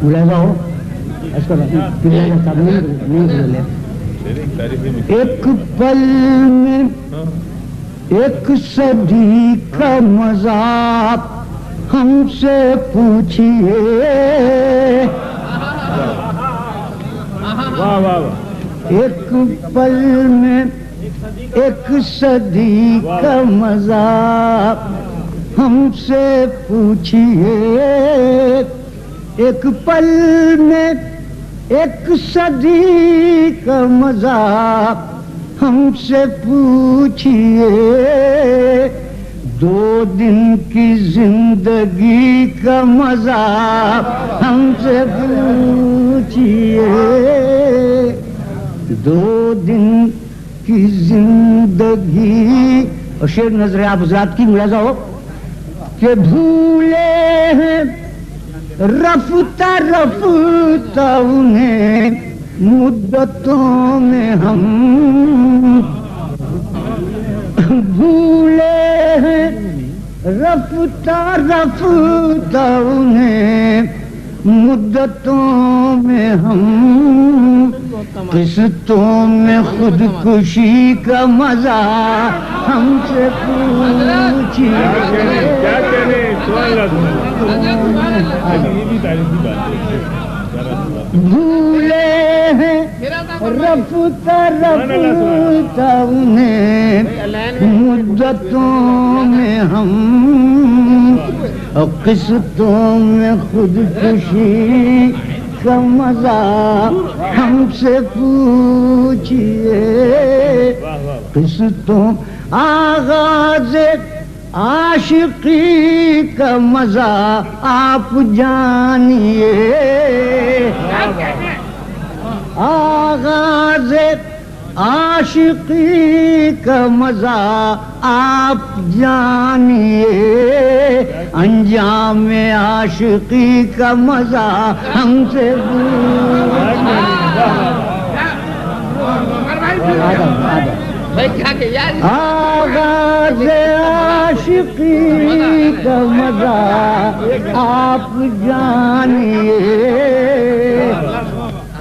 ملاحظہ ہو اس کا ایک پل میں ایک صدی کا مذاق ہم سے پوچھئے ایک پل میں ایک صدی کا مذاق ہم سے پوچھئے ایک پل میں ایک صدی کا مذاق ہم سے پوچھئے 2 دن کی زندگی کا مذاق ہم سے پوچھئے 2 دن کی زندگی اور شعر نظر آپ حضرات کی ملاحظہ ہو کہ بھولے ہیں رفتہ رفتہ انہیں مدتوں میں ہم بھولے ہیں رفتہ رفتہ انہیں مدتوں میں ہم قسطوں میں خودکشی کا مزہ ہم سے پوچھئے بھولے ہیں رفتہ رفتہ انہیں مدتوں میں ہم اور قسطوں میں خودکشی کا مزہ ہم سے پوچھئے قسطوں آغاز عاشقی کا مزہ آپ جانیے آغاز عاشقی کا مزہ آپ جانیے انجام عاشقی کا مزہ ہم سے آغاز عاشقی کا مزہ آپ جانیے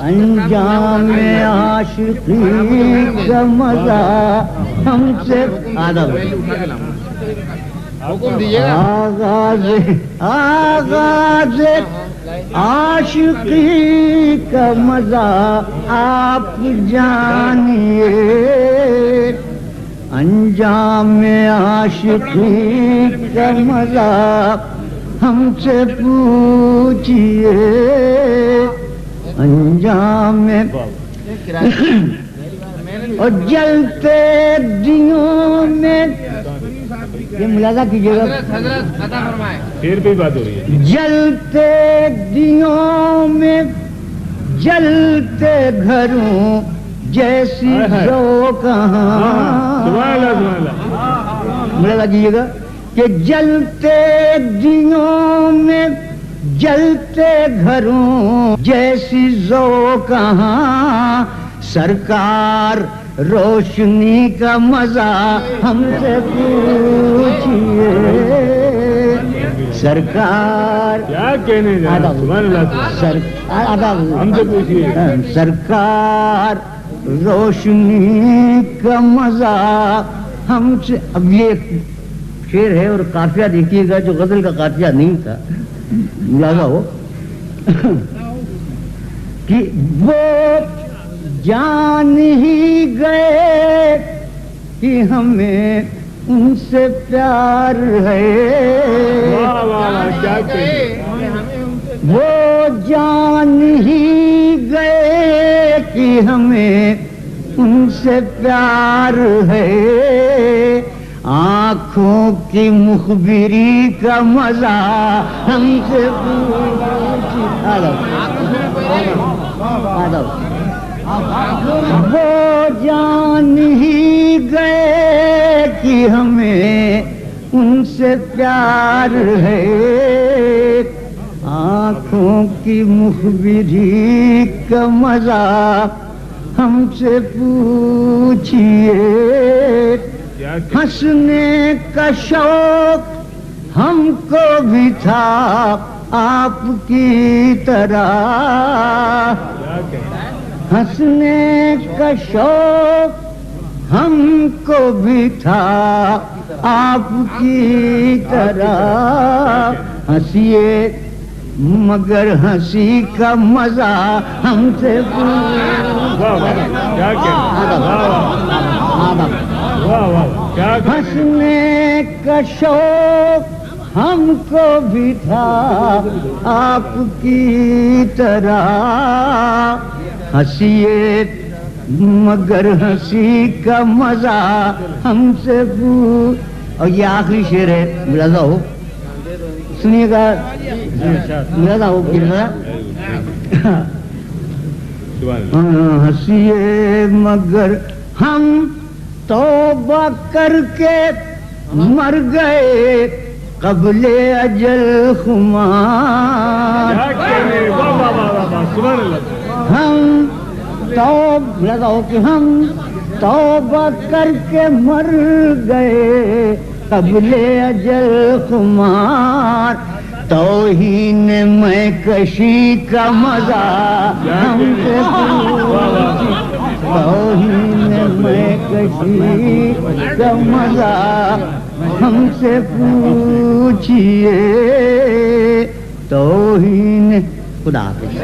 انجام عاشقی کا مزہ ہم سے آغاز عاشقی کا مزہ آپ جانیے انجام عاشقی کا مزہ ہم سے پوچھئے انجام اور جلتے دیوں میں یہ ملاحظہ کیجیے گا پھر بھی بات ہو رہی ہے جلتے دیوں میں جلتے گھروں جیسی ذوق ملاحظہ کیجیے گا کہ جلتے دیوں میں جلتے گھروں جیسی ذوق کہاں سرکار روشنی کا مزہ ہم سے پوچھئے سرکار کیا کہنے ہم سے پوچھئے سرکار روشنی کا مزہ ہم سے اب یہ شعر ہے اور قافیہ دیکھیے گا جو غزل کا قافیہ نہیں تھا ملاحظہ ہو کہ وہ جان ہی گئے کہ ہمیں ان سے پیار ہے وہ جان ہی گئے کہ ہمیں ان سے پیار ہے آنکھوں کی مخبری کا مزہ ہم سے وہ جان ہی گئے کہ ہمیں ان سے پیار ہے آنکھوں کی مخبری کا مزہ ہم سے پوچھئے ہنسنے کا شوق ہم کو بھی تھا آپ کی طرح کیا کہنا ہنسنے کا شوق ہم کو بھی تھا آپ کی طرح ہنسیے مگر ہنسی کا مزہ ہم سے واہ واہ کیا کہنا واہ واہ کیا کہنا ہنسنے کا شوق ہم کو بھی تھا آپ کی طرح ہنسیے مگر ہنسی کا مزہ ہم سے اور یہ آخری شعر ہے مرزا ہو سنیے گا مرزا ہو ہنسیے مگر ہم توبہ کر کے مر گئے قبل اجل خمار ہم توبہ کر کے مر گئے قبل اجل خمار توہین میں کشی کا مزہ ہم سے توہین میں کشی کا مزہ ہم سے پوچھئے توہین خدا حافظ